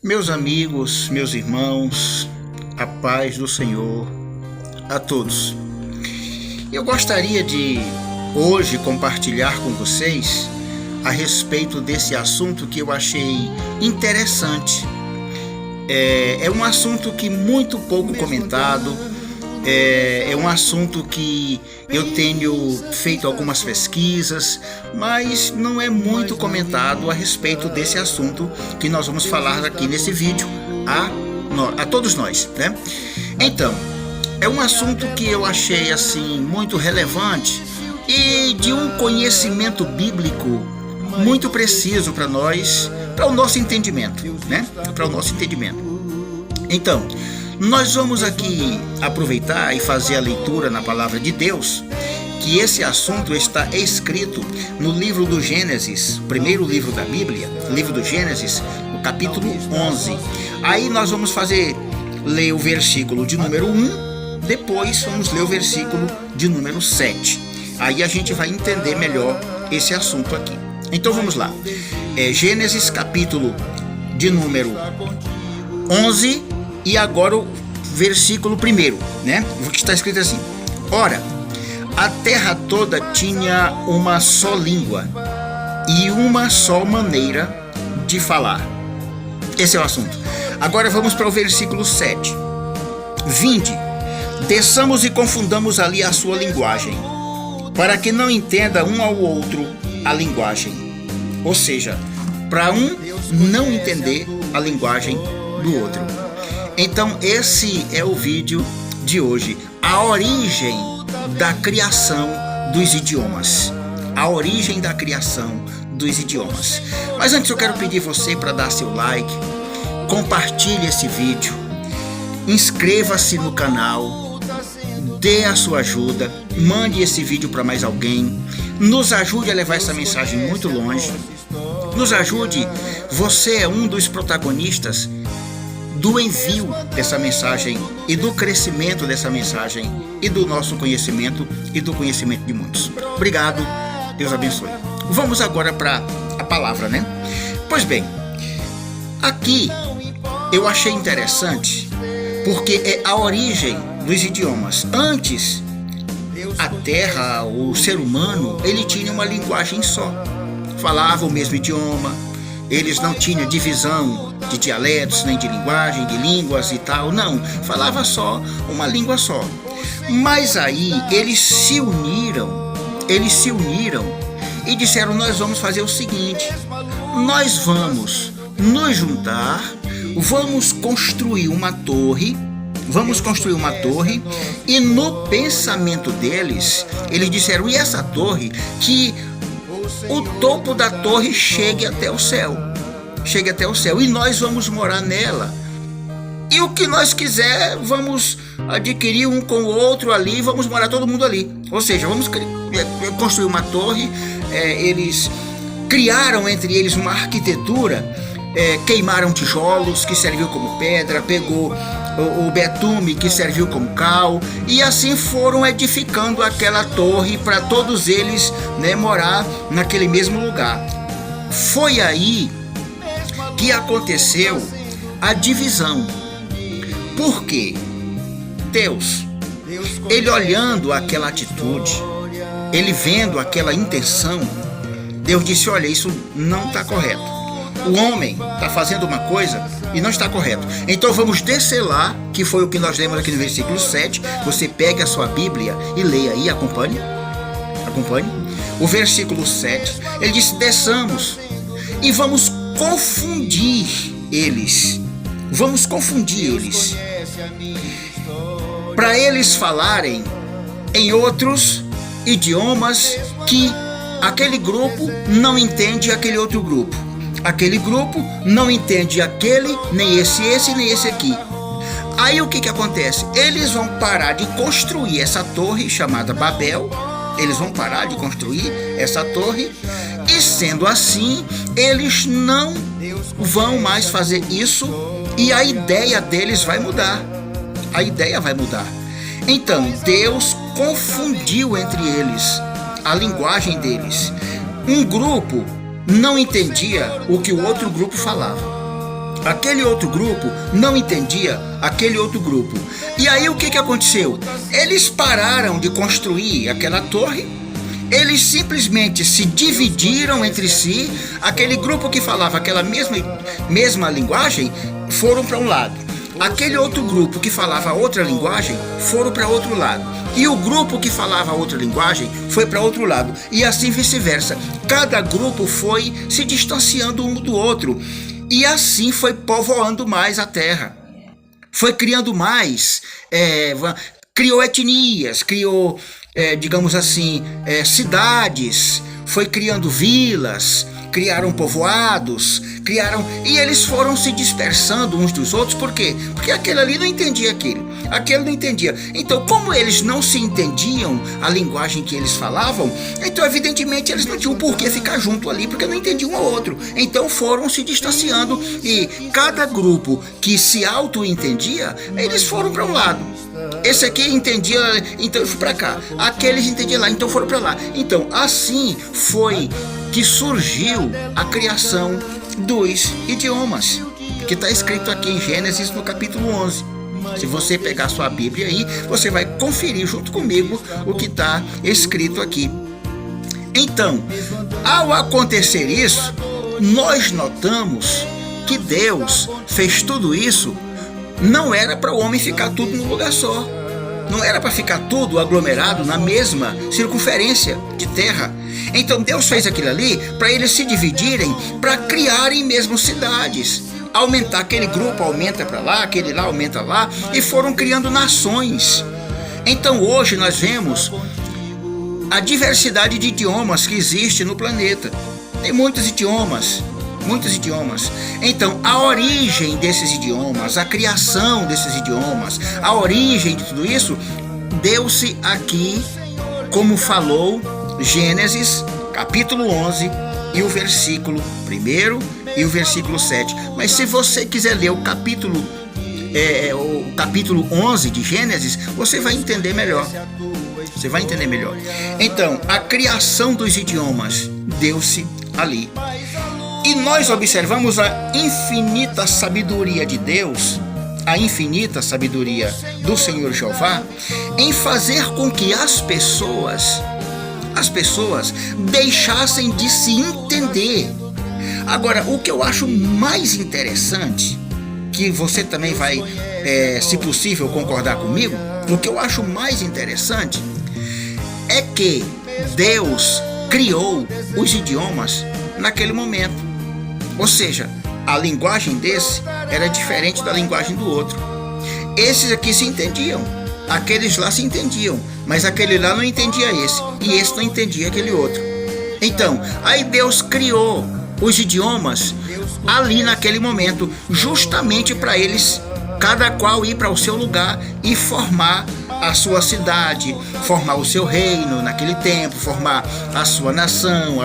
Meus amigos, meus irmãos, a paz do Senhor a todos. Eu gostaria de hoje compartilhar com vocês a respeito desse assunto que eu achei interessante. É um assunto que muito pouco comentado, é um assunto que eu tenho feito algumas pesquisas, mas não é muito comentado a respeito desse assunto que nós vamos falar aqui nesse vídeo a todos nós, né? Então, é um assunto que eu achei assim muito relevante e de um conhecimento bíblico muito preciso para nós, para o nosso entendimento, né? Para o nosso entendimento. Então, nós vamos aqui aproveitar e fazer a leitura na palavra de Deus, que esse assunto está escrito no livro do Gênesis, primeiro livro da Bíblia, livro do Gênesis, no capítulo 11. Aí nós vamos ler o versículo de número 1, depois vamos ler o versículo de número 7. Aí a gente vai entender melhor esse assunto aqui. Então vamos lá. Gênesis capítulo de número 11 e agora o versículo 1, né? O que está escrito assim: Ora, a terra toda tinha uma só língua e uma só maneira de falar. Esse é o assunto. Agora vamos para o versículo 7. Vinde, desçamos e confundamos ali a sua linguagem, para que não entenda um ao outro a linguagem. Ou seja, para um não entender a linguagem do outro. Então esse é o vídeo de hoje, a origem da criação dos idiomas. A origem da criação dos idiomas. Mas antes eu quero pedir você para dar seu like, compartilhe esse vídeo, inscreva-se no canal, dê a sua ajuda, mande esse vídeo para mais alguém, nos ajude a levar essa mensagem muito longe, nos ajude, você é um dos protagonistas do envio dessa mensagem e do crescimento dessa mensagem e do nosso conhecimento e do conhecimento de muitos. Obrigado, Deus abençoe. Vamos agora para a palavra, né? Pois bem, aqui eu achei interessante porque é a origem dos idiomas. Antes, a terra, o ser humano, ele tinha uma linguagem só. Falava o mesmo idioma, eles não tinham divisão de dialetos, nem de linguagem, de línguas e tal, não, falava só uma língua só. Mas aí eles se uniram e disseram: nós vamos fazer o seguinte, nós vamos nos juntar, vamos construir uma torre, e no pensamento deles, eles disseram: e essa torre, que o topo da torre chegue até o céu, e nós vamos morar nela, e o que nós quiser vamos adquirir um com o outro ali, vamos morar todo mundo ali. Ou seja, vamos construir uma torre. Eles criaram entre eles uma arquitetura, queimaram tijolos que serviu como pedra, pegou o betume que serviu como cal, e assim foram edificando aquela torre para todos eles, né, morar naquele mesmo lugar. Foi aí que aconteceu a divisão. Por quê? Deus, ele olhando aquela atitude, ele vendo aquela intenção, Deus disse: olha, isso não está correto. O homem está fazendo uma coisa e não está correto. Então vamos descer lá, que foi o que nós lemos aqui no versículo 7. Você pegue a sua Bíblia e leia aí, acompanhe. O versículo 7, ele disse: desçamos e vamos confundir eles. Para eles falarem em outros idiomas que aquele grupo não entende aquele outro grupo. Aquele grupo não entende aquele, nem esse, nem esse aqui. Aí o que acontece? Eles vão parar de construir essa torre chamada Babel. Eles vão parar de construir essa torre, e sendo assim, eles não vão mais fazer isso, e a ideia deles vai mudar. Então Deus confundiu entre eles a linguagem deles. Um grupo não entendia o que o outro grupo falava. Aquele outro grupo não entendia aquele outro grupo. E aí o que aconteceu? Eles pararam de construir aquela torre, eles simplesmente se dividiram entre si. Aquele grupo que falava aquela mesma linguagem foram para um lado. Aquele outro grupo que falava outra linguagem foram para outro lado. E o grupo que falava outra linguagem foi para outro lado. E assim vice-versa. Cada grupo foi se distanciando um do outro. E assim foi povoando mais a terra. Foi criando mais, criou etnias, criou, digamos assim, cidades, foi criando vilas, criaram povoados, e eles foram se dispersando uns dos outros. Por quê? Porque aquele ali não entendia aquele não entendia. Então, como eles não se entendiam a linguagem que eles falavam, então evidentemente eles não tinham por que ficar junto ali, porque não entendiam um ao outro. Então foram se distanciando, e cada grupo que se auto-entendia, eles foram para um lado. Esse aqui entendia, então foi para cá. Aqueles entendiam lá, então foram para lá. Então assim foi que surgiu a criação dos idiomas, que está escrito aqui em Gênesis no capítulo 11. Se você pegar sua Bíblia aí, você vai conferir junto comigo o que está escrito aqui. Então, ao acontecer isso, nós notamos que Deus fez tudo isso. Não era para o homem ficar tudo num lugar só. Não era para ficar tudo aglomerado na mesma circunferência de terra. Então Deus fez aquilo ali para eles se dividirem, para criarem mesmo cidades. Aumentar, aquele grupo aumenta para lá, aquele lá aumenta lá, e foram criando nações. Então hoje nós vemos a diversidade de idiomas que existe no planeta. Tem muitos idiomas. Então, a origem desses idiomas, a criação desses idiomas, a origem de tudo isso, deu-se aqui, como falou Gênesis, capítulo 11, e o versículo 1 e o versículo 7. Mas se você quiser ler o capítulo 11 de Gênesis, você vai entender melhor. Então, a criação dos idiomas deu-se ali. E nós observamos a infinita sabedoria de Deus, a infinita sabedoria do Senhor Jeová, em fazer com que as pessoas deixassem de se entender. Agora, o que eu acho mais interessante, que você também vai, se possível, concordar comigo, o que eu acho mais interessante é que Deus criou os idiomas naquele momento. Ou seja, a linguagem desse era diferente da linguagem do outro. Esses aqui se entendiam, aqueles lá se entendiam, mas aquele lá não entendia esse, e esse não entendia aquele outro. Então, aí Deus criou os idiomas ali naquele momento, justamente para eles, cada qual ir para o seu lugar e formar a sua cidade, formar o seu reino naquele tempo, formar a sua nação,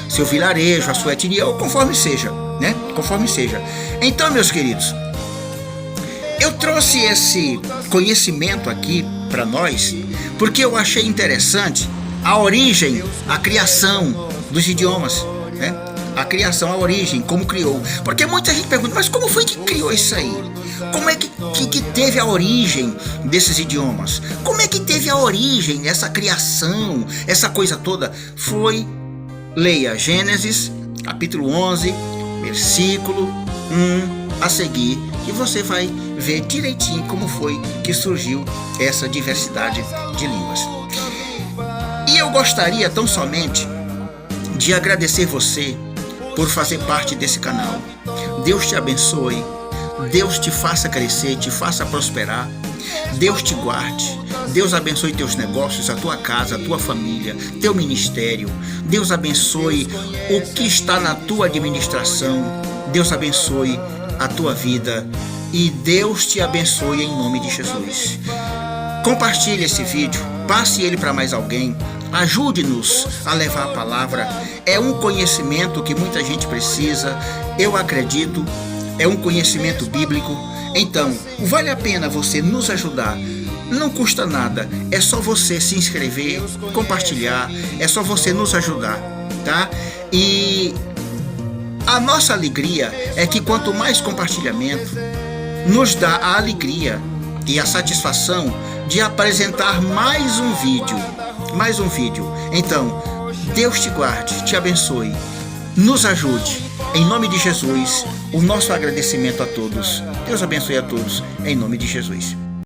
seu vilarejo, a sua etnia, ou conforme seja, né? Conforme seja. Então, meus queridos, eu trouxe esse conhecimento aqui para nós, porque eu achei interessante a origem, a criação dos idiomas, né? A criação, a origem, como criou. Porque muita gente pergunta, mas como foi que criou isso aí? Como é que teve a origem desses idiomas? Como é que teve a origem, essa criação, essa coisa toda? Leia Gênesis, capítulo 11, versículo 1 a seguir, e você vai ver direitinho como foi que surgiu essa diversidade de línguas. E eu gostaria tão somente de agradecer você por fazer parte desse canal. Deus te abençoe, Deus te faça crescer, te faça prosperar, Deus te guarde, Deus abençoe teus negócios, a tua casa, a tua família, teu ministério. Deus abençoe o que está na tua administração, Deus abençoe a tua vida e Deus te abençoe em nome de Jesus. Compartilhe esse vídeo, passe ele para mais alguém. Ajude-nos a levar a palavra. É um conhecimento que muita gente precisa, eu acredito, é um conhecimento bíblico. Então, vale a pena você nos ajudar. Não custa nada, é só você se inscrever, compartilhar, é só você nos ajudar, tá? E A nossa alegria é que quanto mais compartilhamento, nos dá a alegria e a satisfação de apresentar mais um vídeo. Então, Deus te guarde, te abençoe, nos ajude. Em nome de Jesus, o nosso agradecimento a todos. Deus abençoe a todos, em nome de Jesus.